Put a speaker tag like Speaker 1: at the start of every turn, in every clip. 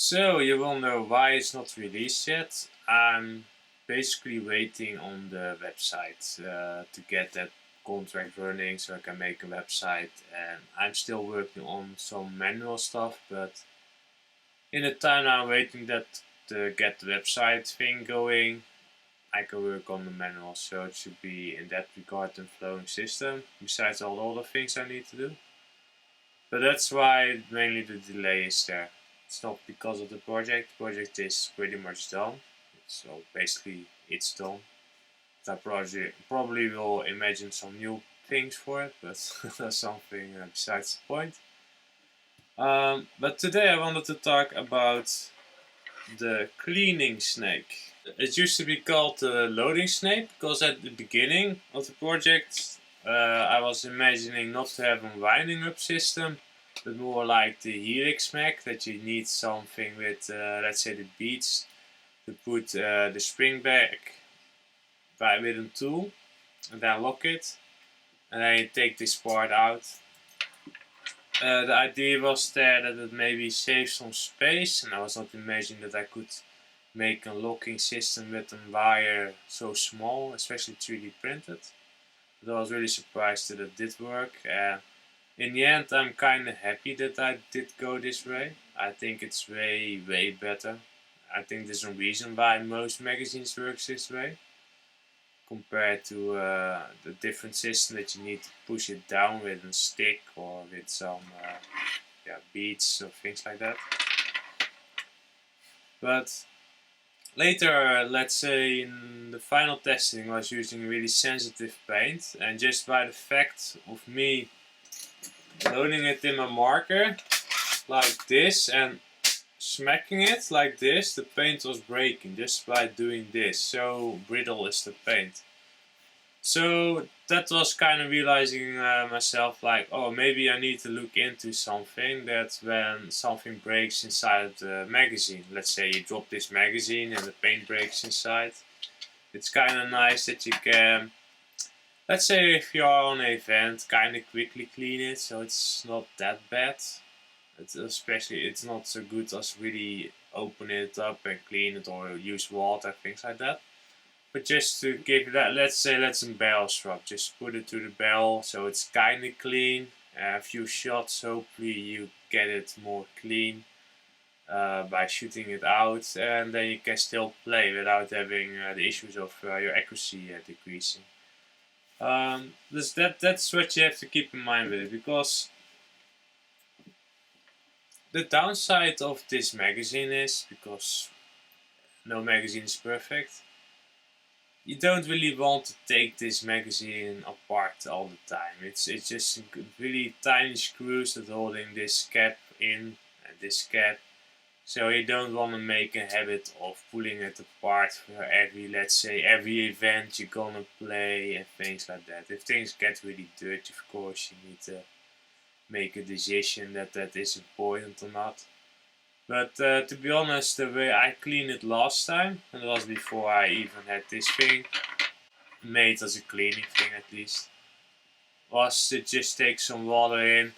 Speaker 1: So you will know why it's not released yet. I'm basically waiting on the website to get that contract running so I can make a website, and I'm still working on some manual stuff, but in the time I'm waiting that to get the website thing going, I can work on the manual, so it should be in that regard a flowing system, besides all the other things I need to do. But that's why mainly the delay is there. It's not because of the project. The project is pretty much done. So basically it's done. That project probably will imagine some new things for it, but that's something besides the point. But today I wanted to talk about the cleaning snake. It used to be called the loading snake because at the beginning of the project I was imagining not to have a winding up system, but more like the helix mag, that you need something with, let's say, the beads to put the spring back with a tool and then lock it, and then you take this part out. The idea was there that it maybe saves some space, and I was not imagining that I could make a locking system with a wire so small, especially 3D printed. But I was really surprised that it did work. In the end, I'm kind of happy that I did go this way. I think it's way better. I think there's a reason why most magazines work this way, compared to the different system that you need to push it down with a stick or with some beads or things like that. But later, let's say in the final testing, I was using really sensitive paint, and just by the fact of me loading it in my marker like this and smacking it like this, the paint was breaking just by doing this. So brittle is the paint. So that was kind of realizing myself, like, oh, maybe I need to look into something, that when something breaks inside of the magazine, let's say you drop this magazine and the paint breaks inside, it's kind of nice that you can, let's say if you are on an event, kind of quickly clean it, so it's not that bad. It's not so good as really open it up and clean it or use water, things like that. But just to give that, let's say that's a barrel swab. Just put it to the barrel so it's kind of clean. A few shots, hopefully you get it more clean by shooting it out, and then you can still play without having the issues of your accuracy decreasing. That's what you have to keep in mind with it, because the downside of this magazine is, because no magazine is perfect, you don't really want to take this magazine apart all the time. It's just really tiny screws that holding this cap in and this cap. So you don't want to make a habit of pulling it apart for every, let's say, every event you're gonna play and things like that. If things get really dirty, of course, you need to make a decision that is important or not. But to be honest, the way I cleaned it last time, and it was before I even had this thing made as a cleaning thing at least, was to just take some water in,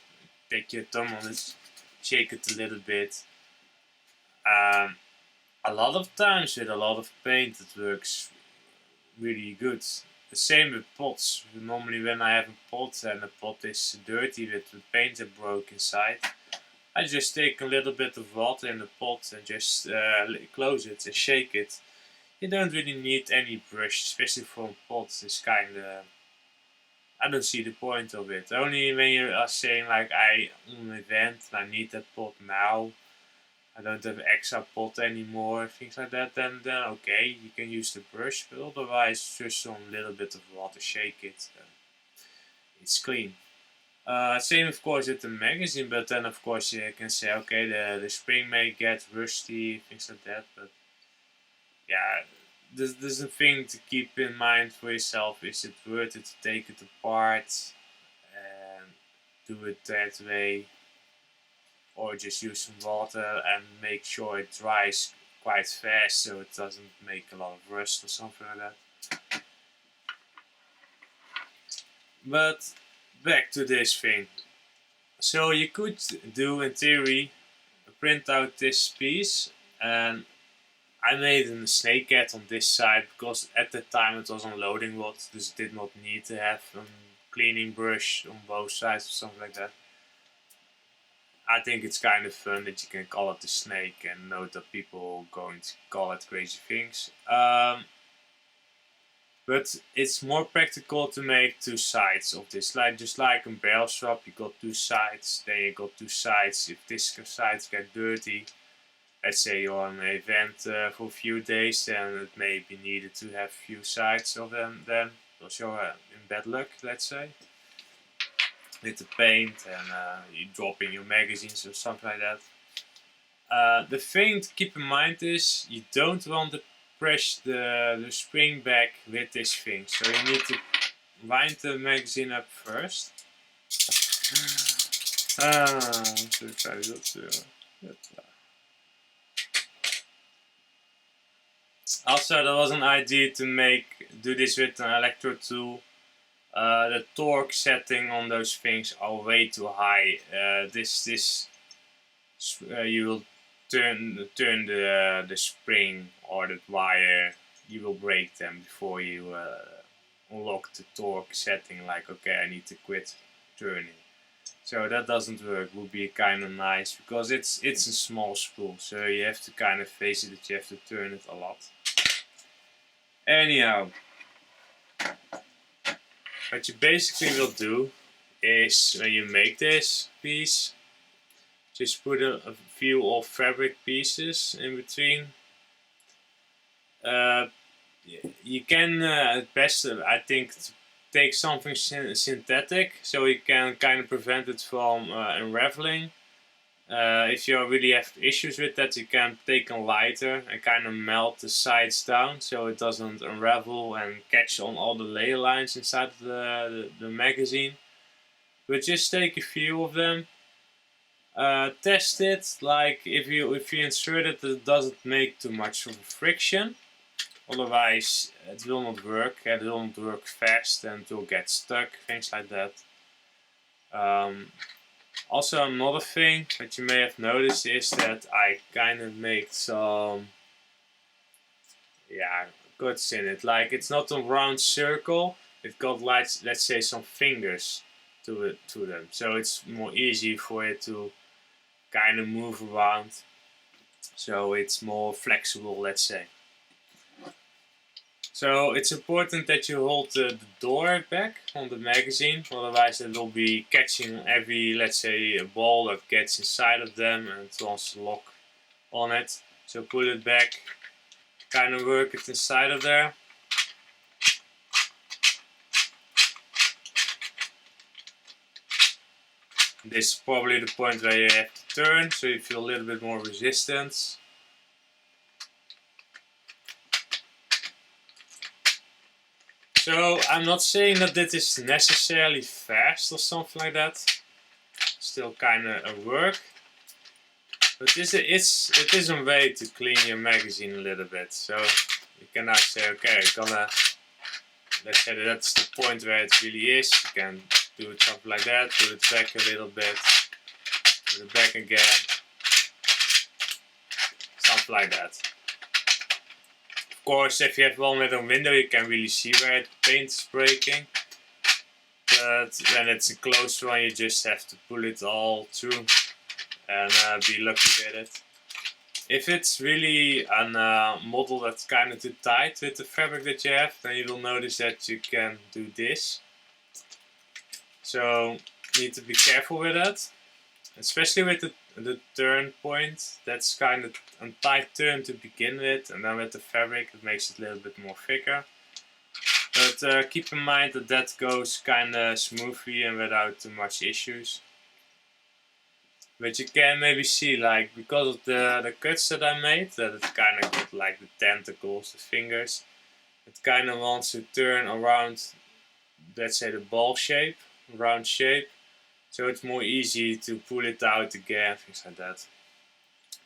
Speaker 1: take your thumb on it, shake it a little bit. A lot of times with a lot of paint it works really good. The same with pots. Normally when I have a pot and the pot is dirty with the paint that broke inside, I just take a little bit of water in the pot and just close it and shake it. You don't really need any brush, especially for a pot. It's kind of, I don't see the point of it. Only when you are saying like, I on an event and I need that pot now, I don't have extra pot anymore, things like that, then okay, you can use the brush, but otherwise just some little bit of water, shake it, it's clean. Same of course with the magazine, but then of course you can say, okay, the spring may get rusty, things like that, but yeah, there's a thing to keep in mind for yourself. Is it worth it to take it apart and do it that way, or just use some water and make sure it dries quite fast so it doesn't make a lot of rust or something like that. But back to this thing. So you could do, in theory, print out this piece, and I made a snake cat on this side because at the time it was on loading rod, dus did not need to have a cleaning brush on both sides or something like that. I think it's kind of fun that you can call it a snake and note that people are going to call it crazy things. But it's more practical to make two sides of this. Just like a barrel swab, you got two sides, then you got two sides. If this sides get dirty, let's say you're on an event for a few days, then it may be needed to have few sides of them then, because you're in bad luck, let's say, with the paint and you dropping your magazines or something like that. The thing to keep in mind is you don't want to press the spring back with this thing, so you need to wind the magazine up first. Also, there was an idea to do this with an electrode tool. The torque setting on those things are way too high. You will turn the spring or the wire. You will break them before you unlock the torque setting. Like, okay, I need to quit turning. So that doesn't work. Would be kind of nice because it's a small spool, so you have to kind of face it that you have to turn it a lot. Anyhow, what you basically will do is when you make this piece, just put a few of fabric pieces in between. You can at best, I think, take something synthetic so you can kind of prevent it from unraveling. If you really have issues with that, you can take a lighter and kind of melt the sides down so it doesn't unravel and catch on all the layer lines inside the magazine. But just take a few of them, test it. Like if you insert it doesn't make too much of a friction. Otherwise, it will not work. It will not work fast and it will get stuck. Things like that. Also, another thing that you may have noticed is that I kind of make some cuts in it. Like it's not a round circle. It got like, let's say, some fingers to them. So it's more easy for it to kind of move around. So it's more flexible, let's say. So it's important that you hold the door back on the magazine, otherwise it will be catching every, let's say, a ball that gets inside of them and it wants to lock on it. So put it back, kind of work it inside of there. This is probably the point where you have to turn, so you feel a little bit more resistance. So I'm not saying that this is necessarily fast or something like that. Still kind of a work, but it is a way to clean your magazine a little bit. So you can now say, okay, let's say that's the point where it really is. You can do it something like that. Put it back a little bit. Put it back again. Something like that. Of course, if you have one with a window, you can really see where the paint is breaking. But when it's a closed one, you just have to pull it all through and be lucky with it. If it's really a model that's kind of too tight with the fabric that you have, then you will notice that you can do this. So you need to be careful with that, especially with the turn point. That's kind of a tight turn to begin with, and then with the fabric it makes it a little bit more thicker. But keep in mind that that goes kind of smoothly and without too much issues. But you can maybe see, like, because of the cuts that I made, that it kind of got like the tentacles, the fingers. It kind of wants to turn around, let's say, the ball shape, round shape. So it's more easy to pull it out again, things like that.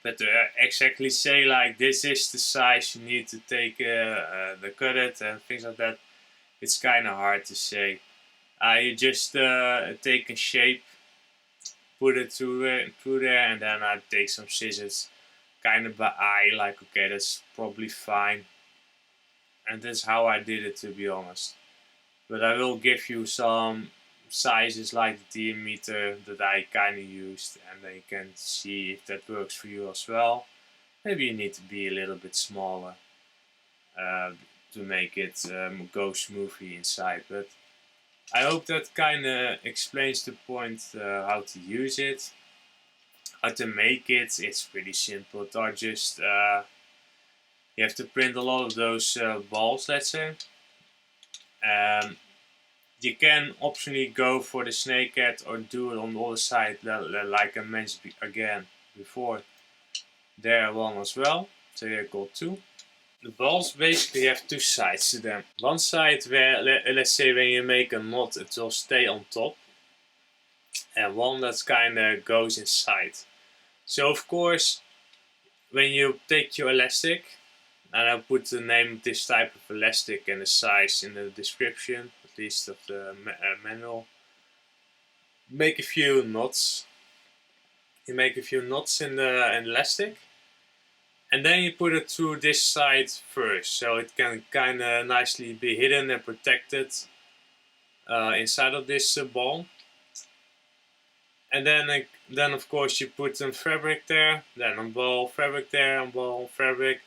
Speaker 1: But to exactly say like this is the size you need to take the cut it and things like that, it's kind of hard to say. You just take a shape, put it through there, and then I take some scissors kind of by eye, like okay, that's probably fine. And that's how I did it, to be honest. But I will give you some sizes like the diameter that I kind of used, and then you can see if that works for you as well. Maybe you need to be a little bit smaller to make it go smoothly inside. But I hope that kind of explains the point how to use it, how to make it. It's pretty simple. It are just you have to print a lot of those balls, let's say. You can optionally go for the snake head or do it on the other side, like I mentioned again before. There one as well, so you got two. The balls basically have two sides to them. One side where, let's say when you make a knot, it will stay on top. And one that kind of goes inside. So of course, when you take your elastic, and I'll put the name of this type of elastic and the size in the description, at least of the manual. Make a few knots. You make a few knots in the elastic, and then you put it through this side first, so it can kind of nicely be hidden and protected inside of this ball. And then of course you put some fabric there, then a ball, fabric there, a ball, fabric.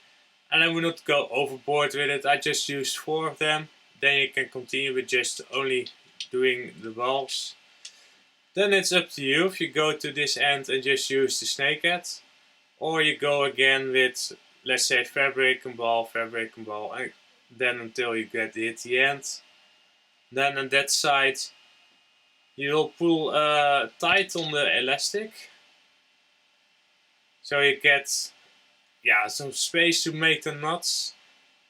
Speaker 1: And I will not go overboard with it. I just used 4 of them. Then you can continue with just only doing the balls. Then it's up to you if you go to this end and just use the snake head, or you go again with, let's say, fabric and ball, and then until you hit the end. Then on that side you will pull tight on the elastic, so you get some space to make the knots.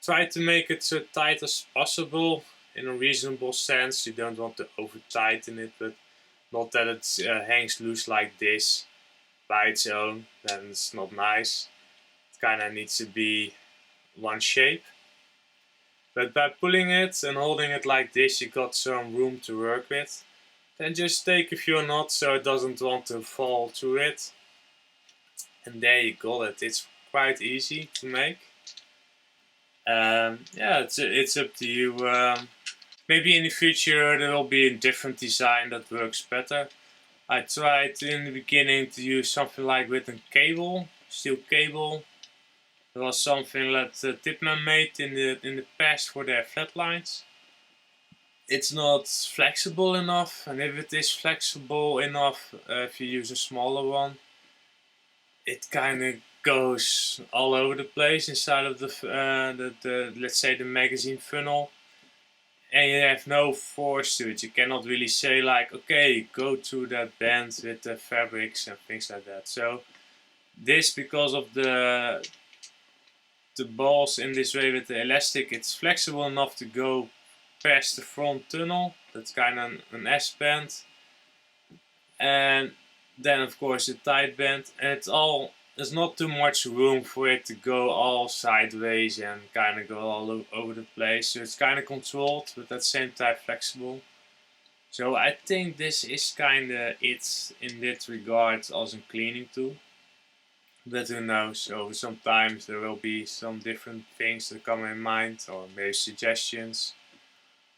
Speaker 1: Try to make it so tight as possible in a reasonable sense. You don't want to over tighten it, but not that it hangs loose like this by its own, then it's not nice. It kind of needs to be one shape. But by pulling it and holding it like this, you got some room to work with. Then just take a few knots so it doesn't want to fall through it. And there you got it. It's quite easy to make. It's up to you. Maybe in the future there will be a different design that works better. I tried in the beginning to use something like with a cable, steel cable. It was something that Tipman made in the past for their flatlines. It's not flexible enough, and if it is flexible enough, if you use a smaller one, it kind of goes all over the place inside of the let's say the magazine funnel, and you have no force to it. You cannot really say like, okay, go to that band with the fabrics and things like that. So this, because of the balls in this way with the elastic, it's flexible enough to go past the front tunnel. That's kind of an S band, and then of course the tight band, and there's not too much room for it to go all sideways and kind of go all over the place. So it's kind of controlled, but at the same time flexible. So I think this is kind of it in that regard as a cleaning tool. But who knows, so sometimes there will be some different things that come in mind, or maybe suggestions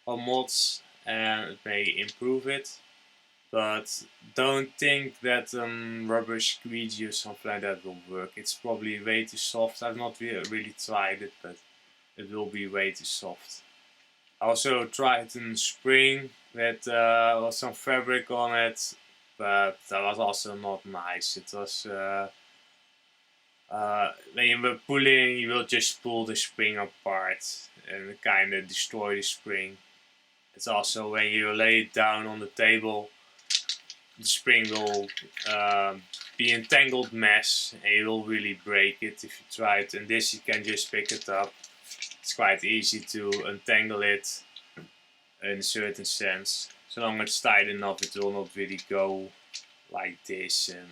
Speaker 1: or mods, and it may improve it. But don't think that rubber squeegee or something like that will work. It's probably way too soft. I've not really tried it, but it will be way too soft. I also tried in spring with some fabric on it, but that was also not nice. It was when you were pulling, you will just pull the spring apart and kind of destroy the spring. It's also when you lay it down on the table, the spring will be an entangled mess, and you will really break it if you try it. And this, you can just pick it up. It's quite easy to untangle it in a certain sense. So long as it's tight enough, it will not really go like this, and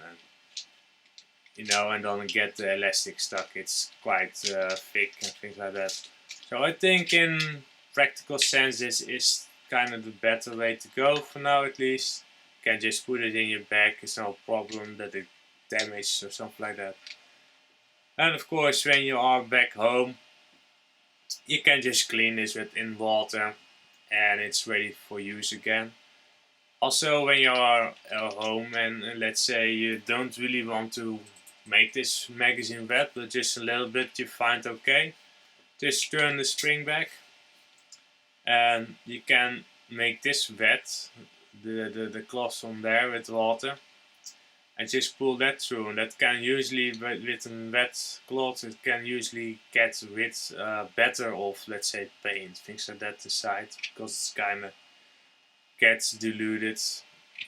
Speaker 1: and don't get the elastic stuck. It's quite thick and things like that. So I think in practical sense, this is kind of the better way to go for now, at least. can just put it in your bag. It's no problem that it damages or something like that. And of course, when you are back home, you can just clean this in water and it's ready for use again. Also, when you are at home and let's say you don't really want to make this magazine wet, but just a little bit you find okay, just turn the spring back and you can make this wet, the cloth on there with water, and just pull that through. And that can usually, with a wet cloth, it can usually get rid better of, let's say, paint, things like that aside, because it's kind of gets diluted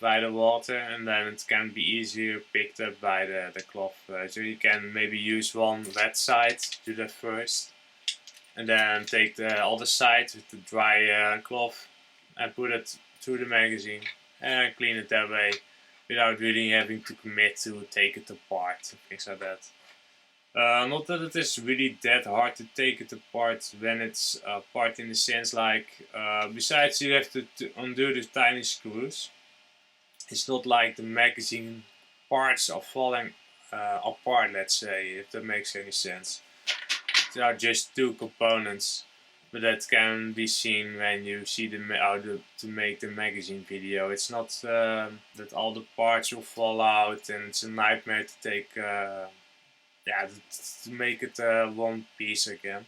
Speaker 1: by the water, and then it can be easier picked up by the cloth. So you can maybe use one wet side, do that first, and then take the other side with the dry cloth and put it through the magazine and clean it that way without really having to commit to take it apart and things like that. Not that it is really that hard to take it apart when it's apart, in the sense like, besides you have to undo the tiny screws, it's not like the magazine parts are falling apart, let's say, if that makes any sense. There are just two components, but that can be seen when you see how to make the magazine video. It's not that all the parts will fall out and it's a nightmare to take to make it one piece again.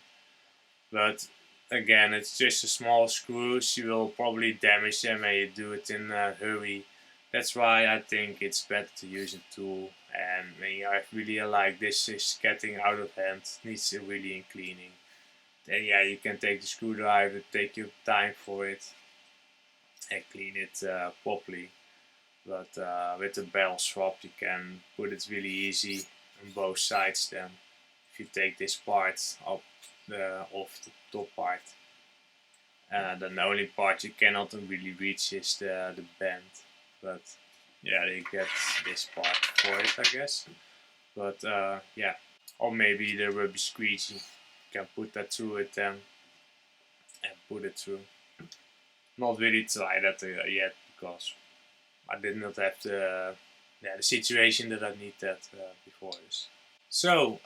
Speaker 1: But again, it's just a small screws. You will probably damage them when you do it in a hurry. That's why I think it's better to use a tool. And when you really like this is getting out of hand, needs really in cleaning, then yeah, you can take the screwdriver, take your time for it, and clean it properly. But with the barrel swab, you can put it really easy on both sides. Then, if you take this part off the top part, then the only part you cannot really reach is the band. But yeah, you get this part for it, I guess. But yeah, or maybe the rubber squeegee. You can put that through it then and put it through. Not really try that yet, because I did not have the situation that I need that before this. So,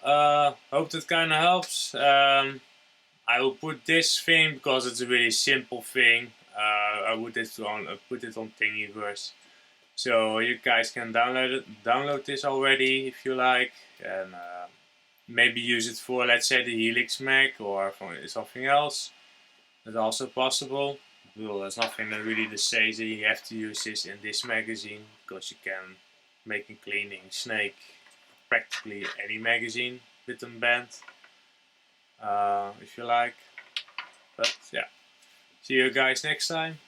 Speaker 1: hope that kind of helps. I will put this thing, because it's a really simple thing, I would put it on Thingiverse. So you guys can download this already if you like, and maybe use it for, let's say, the Helix mag or for something else. That's also possible. Well, there's nothing that really says that you have to use this in this magazine, because you can make a cleaning snake practically any magazine with a band, if you like. But yeah, see you guys next time.